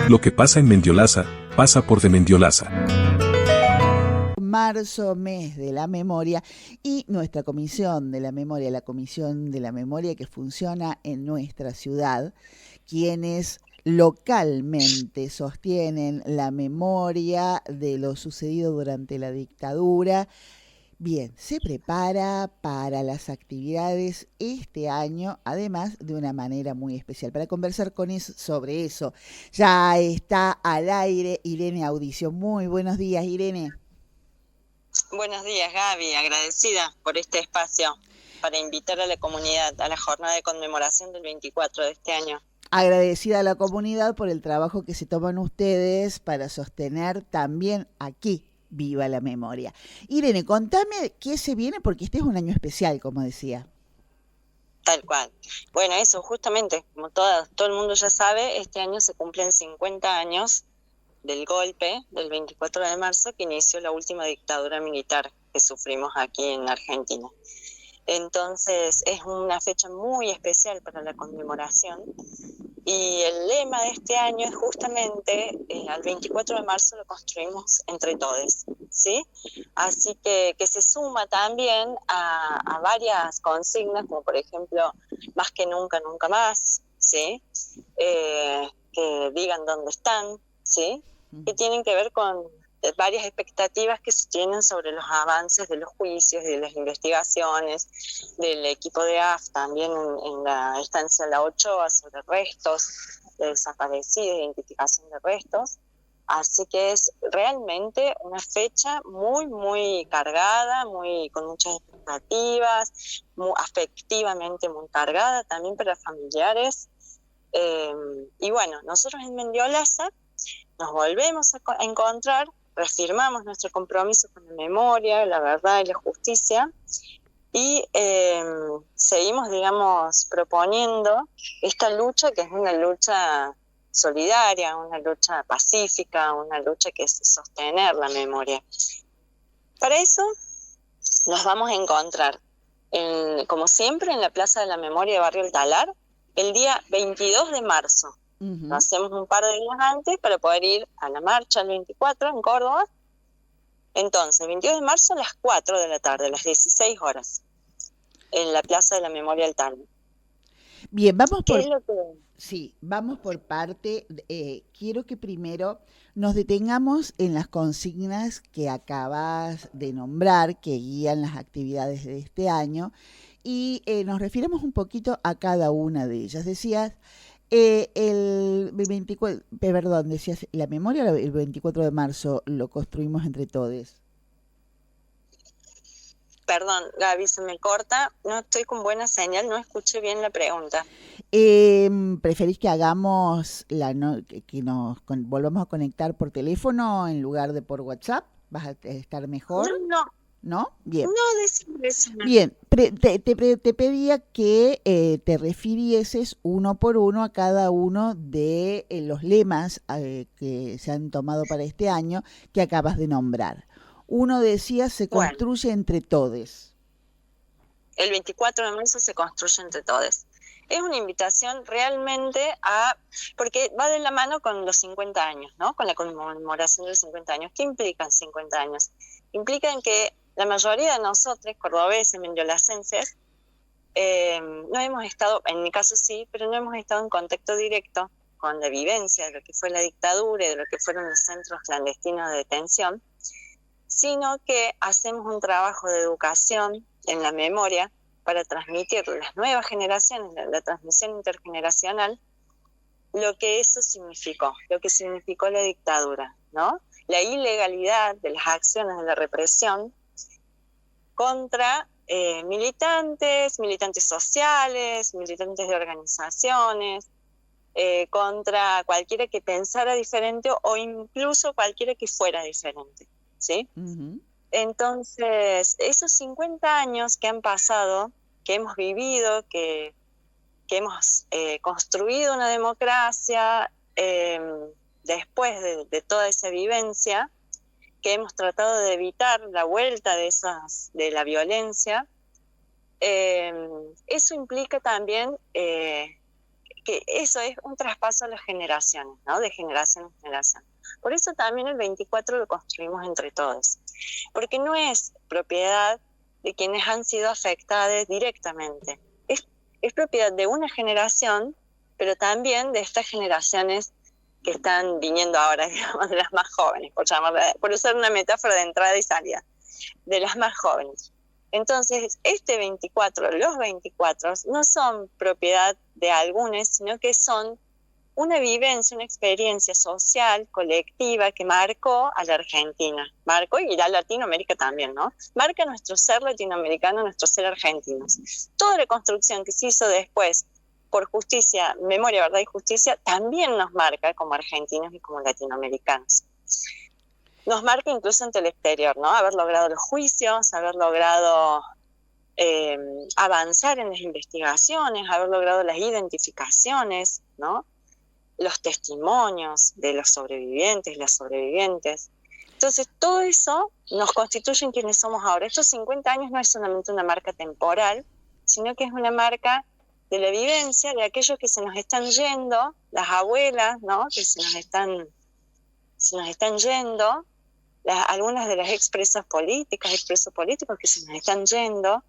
Lo que pasa en Mendiolaza, pasa por de Mendiolaza. Marzo, mes de la memoria, y nuestra comisión de la memoria, la comisión de la memoria que funciona en nuestra ciudad, quienes localmente sostienen la memoria de lo sucedido durante la dictadura. Bien, se prepara para las actividades este año, además de una manera muy especial. Para conversar sobre eso, ya está al aire Irene Audicio. Muy buenos días, Irene. Buenos días, Gaby. Agradecida por este espacio para invitar a la comunidad a la jornada de conmemoración del 24 de este año. Agradecida a la comunidad por el trabajo que se toman ustedes para sostener también aquí viva la memoria. Irene, contame qué se viene, porque este es un año especial, como decía. Tal cual. Bueno, eso, justamente, como todo el mundo ya sabe, este año se cumplen 50 años del golpe del 24 de marzo que inició la última dictadura militar que sufrimos aquí en Argentina. Entonces es una fecha muy especial para la conmemoración y el lema de este año es justamente al 24 de marzo lo construimos entre todos, ¿sí? Así que se suma también a varias consignas, como por ejemplo, más que nunca, nunca más, ¿sí? Que digan dónde están, ¿sí? Que tienen que ver con varias expectativas que se tienen sobre los avances de los juicios, de las investigaciones, del equipo de AF también en la estancia La Ochoa sobre restos de desaparecidos, identificación de restos. Así que es realmente una fecha muy, muy cargada, con muchas expectativas, afectivamente muy cargada también para familiares. Y bueno, nosotros en Mendiolaza nos volvemos a encontrar, reafirmamos nuestro compromiso con la memoria, la verdad y la justicia y seguimos, digamos, proponiendo esta lucha que es una lucha solidaria, una lucha pacífica, una lucha que es sostener la memoria. Para eso nos vamos a encontrar, como siempre, en la Plaza de la Memoria de Barrio El Talar, el día 22 de marzo. Lo hacemos un par de días antes para poder ir a la marcha el 24 en Córdoba. Entonces, el 22 de marzo a las 4 de la tarde, a las 16 horas, en la Plaza de la Memoria del Tal. Bien, vamos por parte. Quiero que primero nos detengamos en las consignas que acabas de nombrar, que guían las actividades de este año, y nos refiramos un poquito a cada una de ellas. Decías... el 24, perdón, decías, la memoria el 24 de marzo lo construimos entre todos. Perdón, Gaby, se me corta, no estoy con buena señal, no escuché bien la pregunta. ¿Preferís que hagamos que nos volvamos a conectar por teléfono en lugar de por WhatsApp? ¿Vas a estar mejor? No. ¿No? Bien. No, decime. Bien, te pedía que te refirieses uno por uno a cada uno de los lemas que se han tomado para este año que acabas de nombrar. Uno decía, se construye entre todes. El 24 de marzo se construye entre todes. Es una invitación realmente porque va de la mano con los 50 años, ¿no? Con la conmemoración de los 50 años. ¿Qué implican 50 años? Implican que la mayoría de nosotros, cordobeses, mendiolacenses, no hemos estado, en mi caso sí, pero no hemos estado en contacto directo con la vivencia de lo que fue la dictadura y de lo que fueron los centros clandestinos de detención, sino que hacemos un trabajo de educación en la memoria para transmitir a las nuevas generaciones, la transmisión intergeneracional, lo que eso significó, lo que significó la dictadura, ¿no? La ilegalidad de las acciones de la represión contra militantes sociales, militantes de organizaciones, contra cualquiera que pensara diferente o incluso cualquiera que fuera diferente, ¿sí? Uh-huh. Entonces, esos 50 años que han pasado, que hemos vivido, que hemos construido una democracia después de toda esa vivencia, que hemos tratado de evitar la vuelta de la violencia, eso implica también que eso es un traspaso a las generaciones, ¿no? De generación en generación. Por eso también el 24 lo construimos entre todos, porque no es propiedad de quienes han sido afectados directamente, es propiedad de una generación, pero también de estas generaciones que están viniendo ahora, digamos, de las más jóvenes, por usar una metáfora de entrada y salida, de las más jóvenes. Entonces, los 24 no son propiedad de algunos, sino que son una vivencia, una experiencia social, colectiva, que marcó a la Argentina, marcó y a Latinoamérica también, ¿no? Marca nuestro ser latinoamericano, nuestro ser argentinos. Toda la construcción que se hizo después por justicia, memoria, verdad y justicia, también nos marca como argentinos y como latinoamericanos. Nos marca incluso ante el exterior, ¿no? Haber logrado los juicios, haber logrado avanzar en las investigaciones, haber logrado las identificaciones, ¿no? Los testimonios de los sobrevivientes, las sobrevivientes. Entonces, todo eso nos constituye en quienes somos ahora. Estos 50 años no es solamente una marca temporal, sino que es una marca de la vivencia de aquellos que se nos están yendo, las abuelas, ¿no? Que se nos están yendo, algunas de las expresos políticos que se nos están yendo,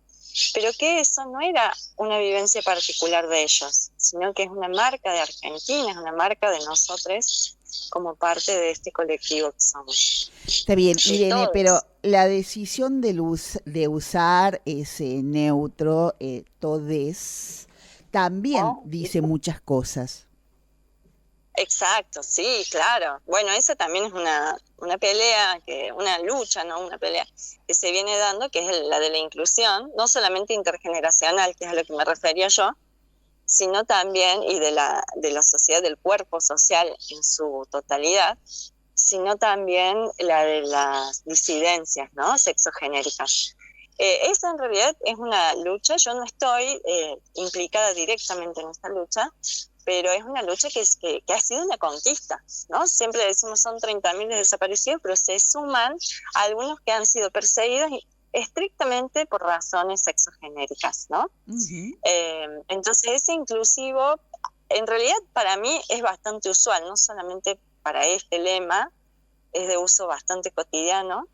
pero que eso no era una vivencia particular de ellos, sino que es una marca de Argentina, es una marca de nosotros como parte de este colectivo que somos. Está bien, Irene, pero la decisión de usar ese neutro, todes, también dice muchas cosas. Exacto, sí, claro. Bueno, esa también es una pelea, una lucha, ¿no? Una pelea que se viene dando, que es la de la inclusión, no solamente intergeneracional, que es a lo que me refería yo, sino también, y de la sociedad, del cuerpo social en su totalidad, sino también la de las disidencias, ¿no? Sexogenéricas. Esa en realidad es una lucha, yo no estoy implicada directamente en esta lucha, pero es una lucha que ha sido una conquista, ¿no? Siempre decimos son 30.000 desaparecidos, pero se suman algunos que han sido perseguidos estrictamente por razones sexogenéricas, ¿no? Uh-huh. Entonces ese inclusivo, en realidad para mí es bastante usual, no solamente para este lema, es de uso bastante cotidiano,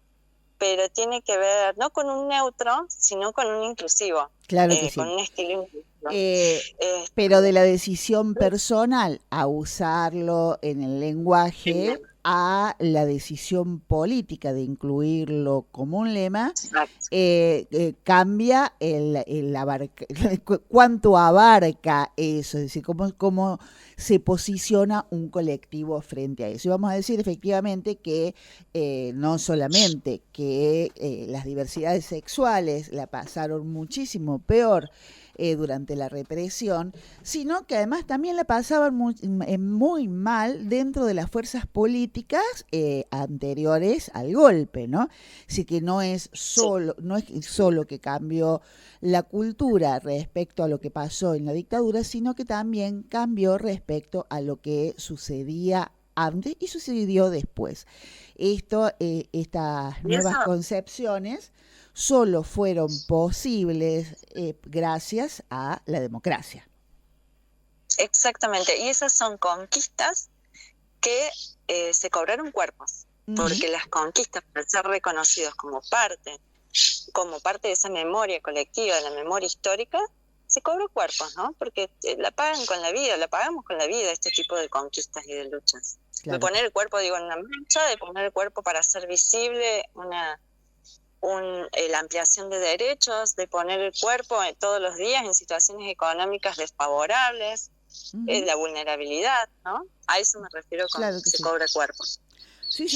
pero tiene que ver no con un neutro, sino con un inclusivo. Claro que sí. Con un estilo inclusivo. Pero de la decisión personal a usarlo en el lenguaje a la decisión política de incluirlo como un lema, cambia cuánto abarca eso, es decir, cómo se posiciona un colectivo frente a eso. Y vamos a decir efectivamente que no solamente que las diversidades sexuales la pasaron muchísimo peor durante la represión, sino que además también la pasaban muy mal dentro de las fuerzas políticas anteriores al golpe, ¿no? Así que no es solo que cambió la cultura respecto a lo que pasó en la dictadura, sino que también cambió respecto a lo que sucedía antes y sucedió después. Estas nuevas concepciones solo fueron posibles gracias a la democracia. Exactamente, y esas son conquistas que se cobraron cuerpos, porque las conquistas, para ser reconocidos como parte de esa memoria colectiva, de la memoria histórica, se cobró cuerpos, ¿no? Porque la pagamos con la vida, este tipo de conquistas y de luchas. Claro. De poner el cuerpo, digo, en una marcha, de poner el cuerpo para hacer visible la ampliación de derechos, de poner el cuerpo todos los días en situaciones económicas desfavorables, la vulnerabilidad, ¿no? A eso me refiero con se cobra cuerpos. Sí,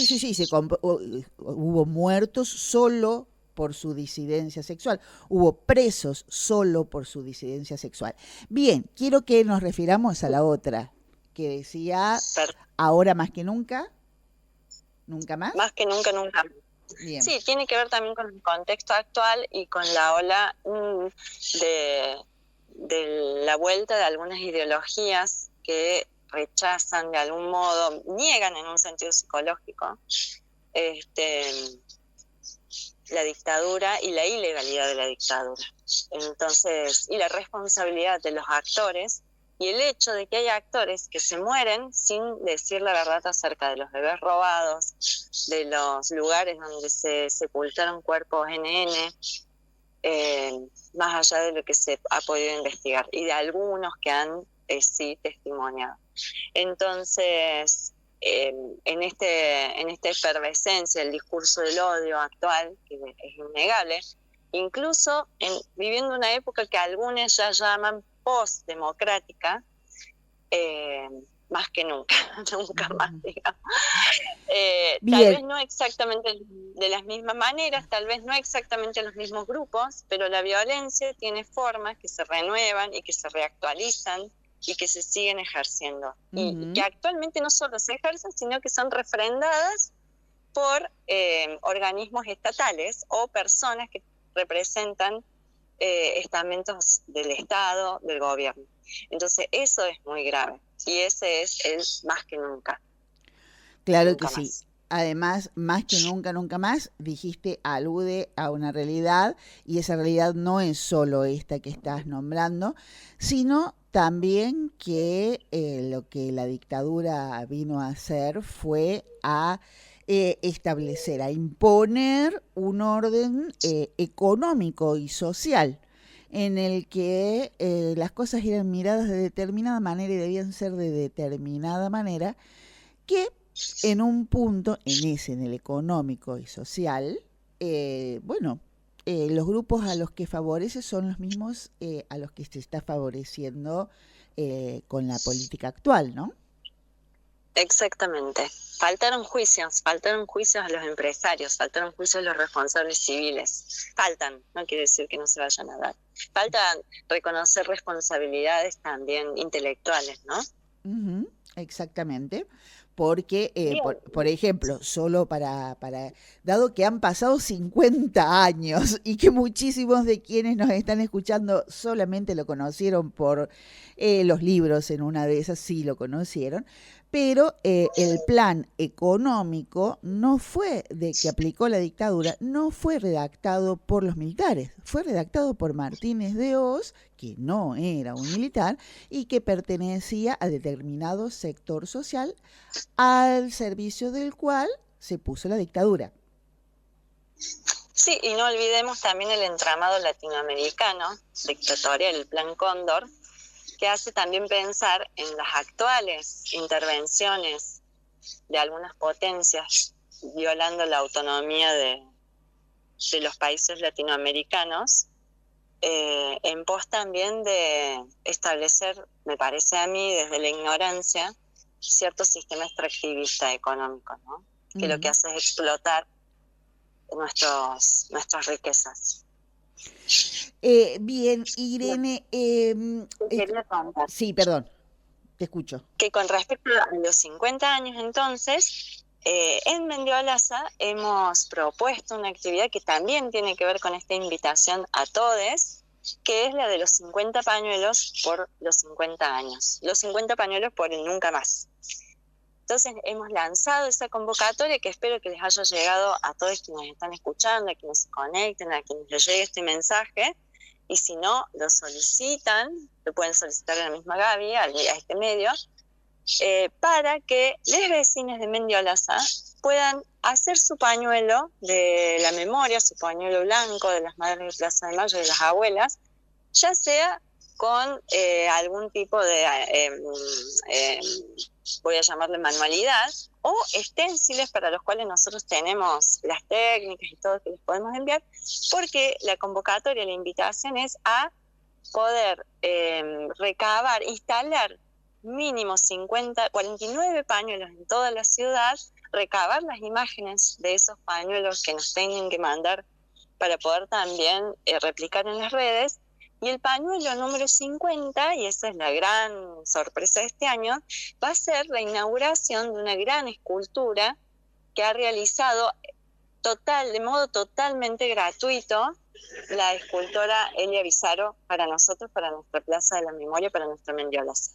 hubo muertos solo por su disidencia sexual, hubo presos solo por su disidencia sexual. Bien, quiero que nos refiramos a la otra, que decía, ahora más que nunca, nunca más. Más que nunca, nunca más. Bien. Sí, tiene que ver también con el contexto actual y con la ola de la vuelta de algunas ideologías que rechazan de algún modo, niegan en un sentido psicológico la dictadura y la ilegalidad de la dictadura. Entonces, y la responsabilidad de los actores y el hecho de que hay actores que se mueren sin decir la verdad acerca de los bebés robados, de los lugares donde se sepultaron cuerpos NN, más allá de lo que se ha podido investigar, y de algunos que han sí testimoniado. Entonces, en esta efervescencia, el discurso del odio actual, que es innegable, incluso viviendo una época que algunos ya llaman post-democrática, más que nunca, nunca más, digamos. Tal vez no exactamente de las mismas maneras, tal vez no exactamente los mismos grupos, pero la violencia tiene formas que se renuevan y que se reactualizan y que se siguen ejerciendo. Y que actualmente no solo se ejercen, sino que son refrendadas por organismos estatales o personas que representan estamentos del Estado, del gobierno. Entonces eso es muy grave y ese es el más que nunca. Claro nunca que más. Sí. Además, más que nunca, nunca más, dijiste, alude a una realidad, y esa realidad no es solo esta que estás nombrando, sino también que lo que la dictadura vino a hacer fue a establecer, a imponer un orden económico y social en el que las cosas eran miradas de determinada manera y debían ser de determinada manera, que en un punto, en el económico y social, los grupos a los que favorece son los mismos a los que se está favoreciendo con la política actual, ¿no? Exactamente. Faltaron juicios a los empresarios, faltaron juicios a los responsables civiles. Faltan, no quiere decir que no se vayan a dar. Falta reconocer responsabilidades también intelectuales, ¿no? Uh-huh, exactamente. Porque, por ejemplo, solo dado que han pasado 50 años y que muchísimos de quienes nos están escuchando solamente lo conocieron por los libros, en una de esas sí lo conocieron, pero el plan económico no fue de que aplicó la dictadura, no fue redactado por los militares, fue redactado por Martínez de Hoz, que no era un militar y que pertenecía a determinado sector social al servicio del cual se puso la dictadura. Sí, y no olvidemos también el entramado latinoamericano dictatorial, el Plan Cóndor, que hace también pensar en las actuales intervenciones de algunas potencias violando la autonomía de los países latinoamericanos, en pos también de establecer, me parece a mí, desde la ignorancia, cierto sistema extractivista económico, ¿no? Que lo que hace es explotar nuestras riquezas. Bien, Irene, sí, perdón, te escucho. Que con respecto a los 50 años entonces, en Mendiolaza hemos propuesto una actividad que también tiene que ver con esta invitación a todes, que es la de los 50 pañuelos por los 50 años, los 50 pañuelos por el nunca más. Entonces hemos lanzado esa convocatoria que espero que les haya llegado a todos quienes están escuchando, a quienes se conecten, a quienes les llegue este mensaje, y si no, lo solicitan, lo pueden solicitar a la misma Gaby, a este medio, para que los vecinos de Mendiolaza puedan hacer su pañuelo de la memoria, su pañuelo blanco de las madres de Plaza de Mayo, de las abuelas, ya sea con algún tipo de, voy a llamarle manualidad, o esténciles para los cuales nosotros tenemos las técnicas y todo que les podemos enviar, porque la convocatoria, la invitación es a poder recabar, instalar mínimo 49 pañuelos en toda la ciudad, recabar las imágenes de esos pañuelos que nos tengan que mandar para poder también replicar en las redes. Y el pañuelo número 50, y esa es la gran sorpresa de este año, va a ser la inauguración de una gran escultura que ha realizado de modo totalmente gratuito la escultora Elia Bizarro para nosotros, para nuestra Plaza de la Memoria, para nuestra Mendiolaza.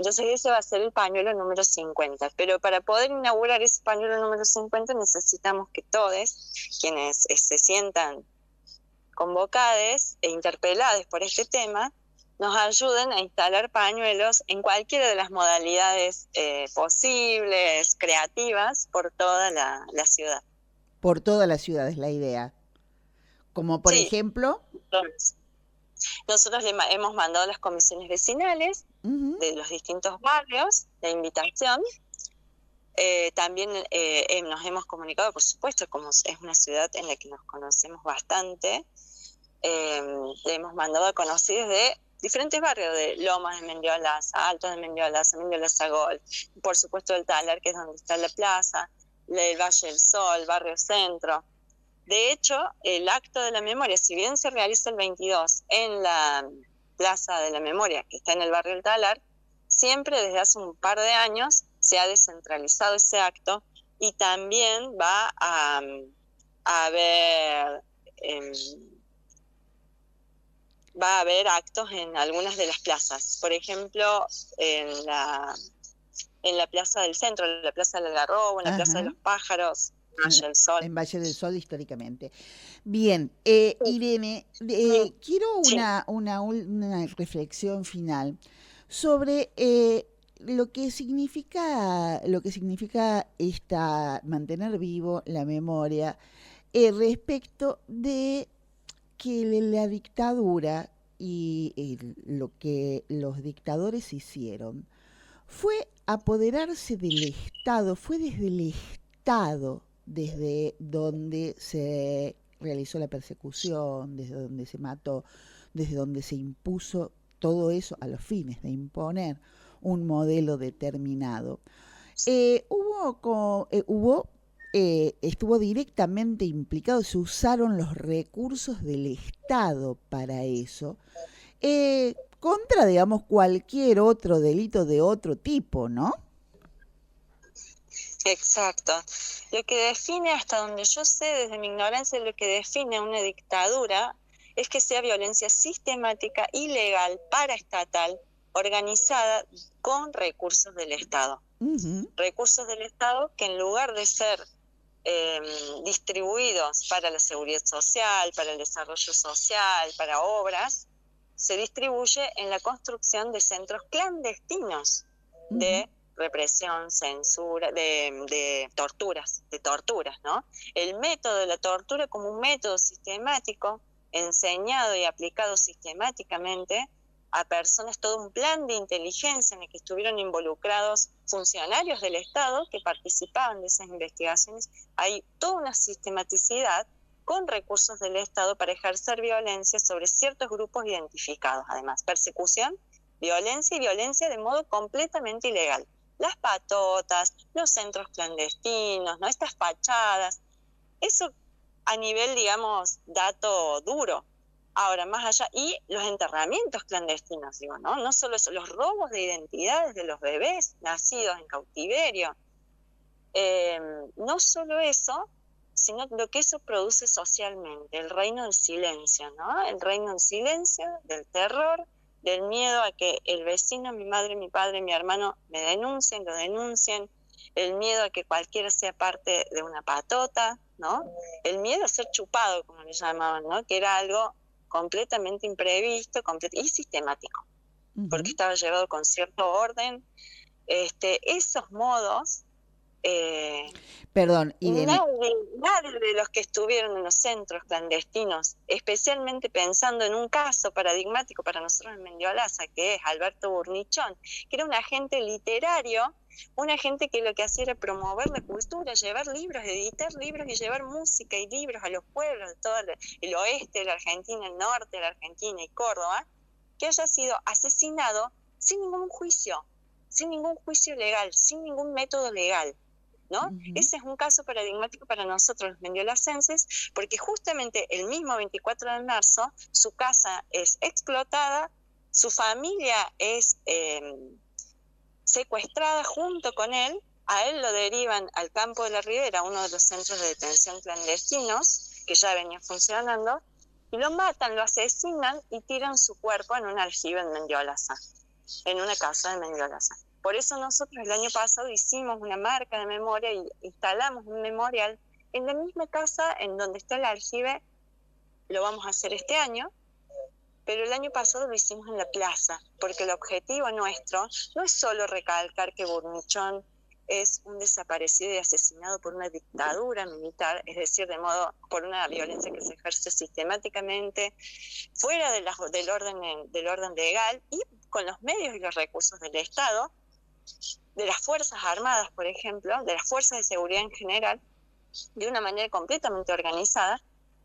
Entonces ese va a ser el pañuelo número 50. Pero para poder inaugurar ese pañuelo número 50 necesitamos que todos quienes se sientan convocados e interpelados por este tema nos ayuden a instalar pañuelos en cualquiera de las modalidades posibles, creativas, por toda la ciudad. Por toda la ciudad es la idea. Como por ejemplo... Entonces, nosotros hemos mandado a las comisiones vecinales de los distintos barrios la invitación. También nos hemos comunicado, por supuesto, como es una ciudad en la que nos conocemos bastante, le hemos mandado a conocidos de diferentes barrios, de Lomas de Mendiolaza, Altos de Mendiolaza, Mendiolaza Gol, por supuesto del Talar, que es donde está la plaza, del Valle del Sol, Barrio Centro. De hecho, el acto de la memoria, si bien se realiza el 22 en la Plaza de la Memoria, que está en el barrio del Talar, siempre desde hace un par de años se ha descentralizado ese acto y también va a haber actos en algunas de las plazas. Por ejemplo, en la Plaza del Centro, en la Plaza del Algarrobo, en la Plaza de los Pájaros, Valle del Sol. En Valle del Sol históricamente. Bien, Irene, quiero una reflexión final sobre lo que significa mantener vivo la memoria respecto de que la dictadura y lo que los dictadores hicieron fue apoderarse del Estado, fue desde el Estado desde donde se realizó la persecución, desde donde se mató, desde donde se impuso todo eso a los fines de imponer un modelo determinado. Estuvo directamente implicado, se usaron los recursos del Estado para eso, contra, digamos, cualquier otro delito de otro tipo, ¿no? Exacto. Lo que define, hasta donde yo sé, desde mi ignorancia, lo que define una dictadura es que sea violencia sistemática, ilegal, paraestatal, organizada con recursos del Estado. Recursos del Estado que en lugar de ser distribuidos para la seguridad social, para el desarrollo social, para obras, se distribuye en la construcción de centros clandestinos de represión, censura, de torturas, ¿no? El método de la tortura como un método sistemático, enseñado y aplicado sistemáticamente a personas, todo un plan de inteligencia en el que estuvieron involucrados funcionarios del Estado que participaban de esas investigaciones. Hay toda una sistematicidad con recursos del Estado para ejercer violencia sobre ciertos grupos identificados, además, persecución, violencia y violencia de modo completamente ilegal. Las patotas, los centros clandestinos, ¿no? Estas fachadas, eso a nivel, digamos, dato duro. Ahora, más allá, y los enterramientos clandestinos, digo, ¿no? No solo eso, los robos de identidades de los bebés nacidos en cautiverio. No solo eso, sino lo que eso produce socialmente, el reino del silencio, ¿no? El reino del silencio, del terror, del miedo a que el vecino, mi madre, mi padre, mi hermano me denuncien, lo denuncien, el miedo a que cualquiera sea parte de una patota, ¿no? El miedo a ser chupado, como le llamaban, ¿no? Que era algo completamente imprevisto y sistemático, porque estaba llevado con cierto orden. Esos modos... Perdón, Irene. Nadie de los que estuvieron en los centros clandestinos, especialmente pensando en un caso paradigmático para nosotros en Mendiolaza, que es Alberto Burnichón, que era un agente literario, un agente que lo que hacía era promover la cultura, llevar libros, editar libros y llevar música y libros a los pueblos de todo el oeste de la Argentina, el norte de la Argentina y Córdoba, que haya sido asesinado sin ningún juicio legal, sin ningún método legal, ¿no? Ese es un caso paradigmático para nosotros los mendiolacenses, porque justamente el mismo 24 de marzo su casa es explotada, su familia es secuestrada junto con él, a él lo derivan al Campo de la Ribera, uno de los centros de detención clandestinos que ya venía funcionando, y lo matan, lo asesinan y tiran su cuerpo en un aljibe en Mendiolaza. en una casa de Mendiolaza. Por eso nosotros el año pasado hicimos una marca de memoria y instalamos un memorial en la misma casa en donde está el aljibe. Lo vamos a hacer este año, pero el año pasado lo hicimos en la plaza, porque el objetivo nuestro no es solo recalcar que Burnichón es un desaparecido y asesinado por una dictadura militar, es decir, por una violencia que se ejerce sistemáticamente fuera del orden legal y con los medios y los recursos del Estado, de las Fuerzas Armadas, por ejemplo, de las Fuerzas de Seguridad en general, de una manera completamente organizada,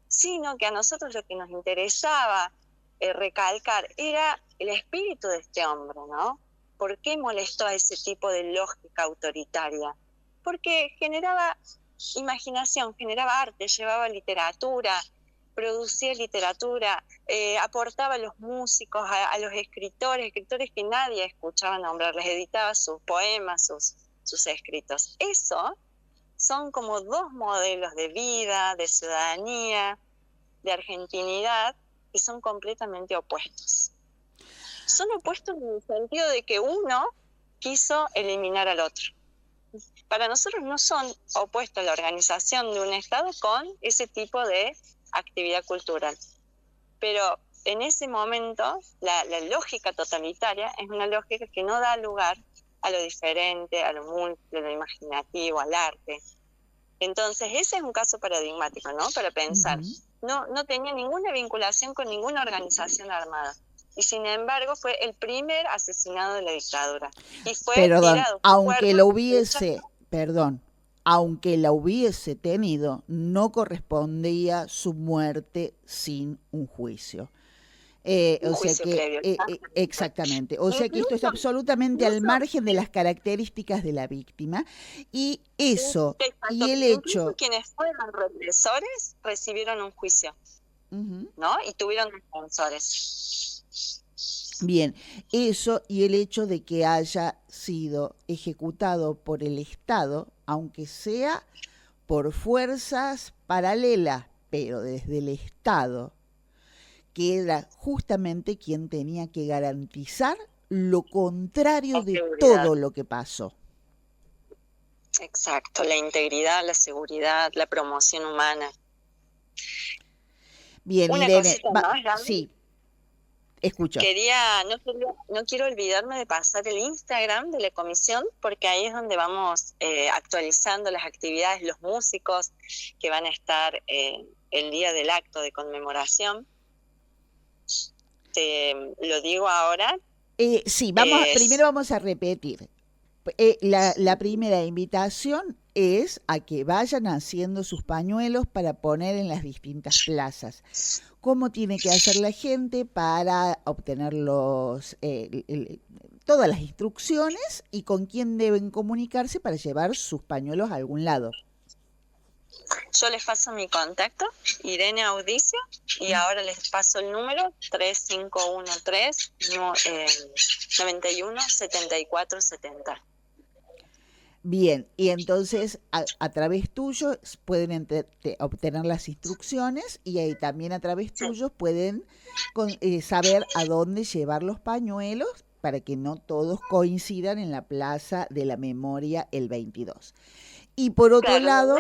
sino que a nosotros lo que nos interesaba recalcar era el espíritu de este hombre, ¿no? ¿Por qué molestó a ese tipo de lógica autoritaria? Porque generaba imaginación, generaba arte, llevaba literatura, producía literatura, aportaba a los músicos, a los escritores que nadie escuchaba nombrar, les editaba sus poemas, sus escritos. Eso son como dos modelos de vida, de ciudadanía, de argentinidad, que son completamente opuestos. Son opuestos en el sentido de que uno quiso eliminar al otro. Para nosotros no son opuestos la organización de un Estado con ese tipo de actividad cultural. Pero en ese momento, la lógica totalitaria es una lógica que no da lugar a lo diferente, a lo múltiple, a lo imaginativo, al arte. Entonces, ese es un caso paradigmático, ¿no? Para pensar. No tenía ninguna vinculación con ninguna organización armada. Y sin embargo fue el primer asesinado de la dictadura. Y fue tirado aunque lo hubiese, aunque la hubiese tenido, no correspondía su muerte sin un juicio. Exactamente. O sea que esto es absolutamente al margen de las características de la víctima. Y eso, y el hecho... Quienes fueron represores recibieron un juicio, ¿no? Y tuvieron defensores. Bien, eso y el hecho de que haya sido ejecutado por el Estado, aunque sea por fuerzas paralelas, pero desde el Estado, que era justamente quien tenía que garantizar lo contrario de todo lo que pasó. Exacto, la integridad, la seguridad, la promoción humana. Bien, una Irene, cosita más, sí, escucho. No quiero olvidarme de pasar el Instagram de la comisión, porque ahí es donde vamos actualizando las actividades, los músicos que van a estar el día del acto de conmemoración. Te lo digo ahora. Sí, primero vamos a repetir. La primera invitación es a que vayan haciendo sus pañuelos para poner en las distintas plazas. ¿Cómo tiene que hacer la gente para obtener todas las instrucciones y con quién deben comunicarse para llevar sus pañuelos a algún lado? Yo les paso mi contacto, Irene Audicio, y ahora les paso el número 3513 91 74 70. Bien, y entonces a través tuyo pueden obtener las instrucciones y ahí también a través tuyo pueden saber a dónde llevar los pañuelos para que no todos coincidan en la Plaza de la Memoria el 22. Y por otro lado...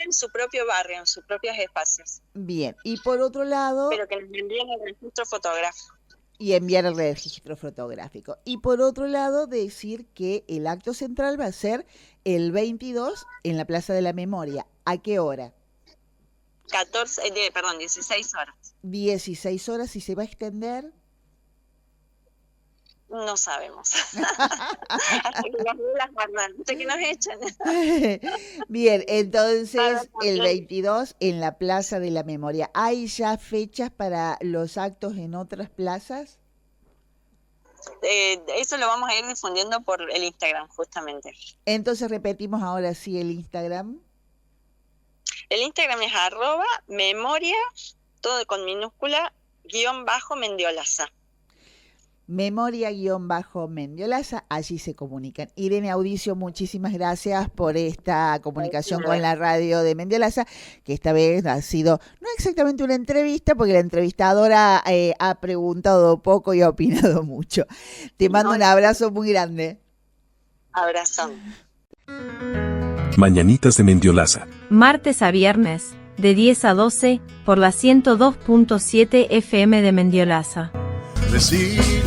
En su propio barrio, en sus propios espacios. Bien, y por otro lado... Pero que les envíen el registro fotográfico. Y enviar el registro fotográfico. Y por otro lado, decir que el acto central va a ser el 22 en la Plaza de la Memoria. ¿A qué hora? 16 horas. 16 horas, ¿y se va a extender? No sabemos. Hasta que las reglas guardan, hasta que nos echan. Bien, entonces el 22 en la Plaza de la Memoria. ¿Hay ya fechas para los actos en otras plazas? Eso lo vamos a ir difundiendo por el Instagram, justamente. Entonces repetimos ahora sí el Instagram. El Instagram es @memoria, todo con minúscula, _Mendiolaza. Memoria-Mendiolaza, allí se comunican. Irene Audicio, muchísimas gracias por esta comunicación con la radio de Mendiolaza, que esta vez ha sido no exactamente una entrevista, porque la entrevistadora ha preguntado poco y ha opinado mucho. Te mando un abrazo muy grande. Abrazo. Mañanitas de Mendiolaza. Martes a viernes, de 10 a 12, por la 102.7 FM de Mendiolaza. Recibe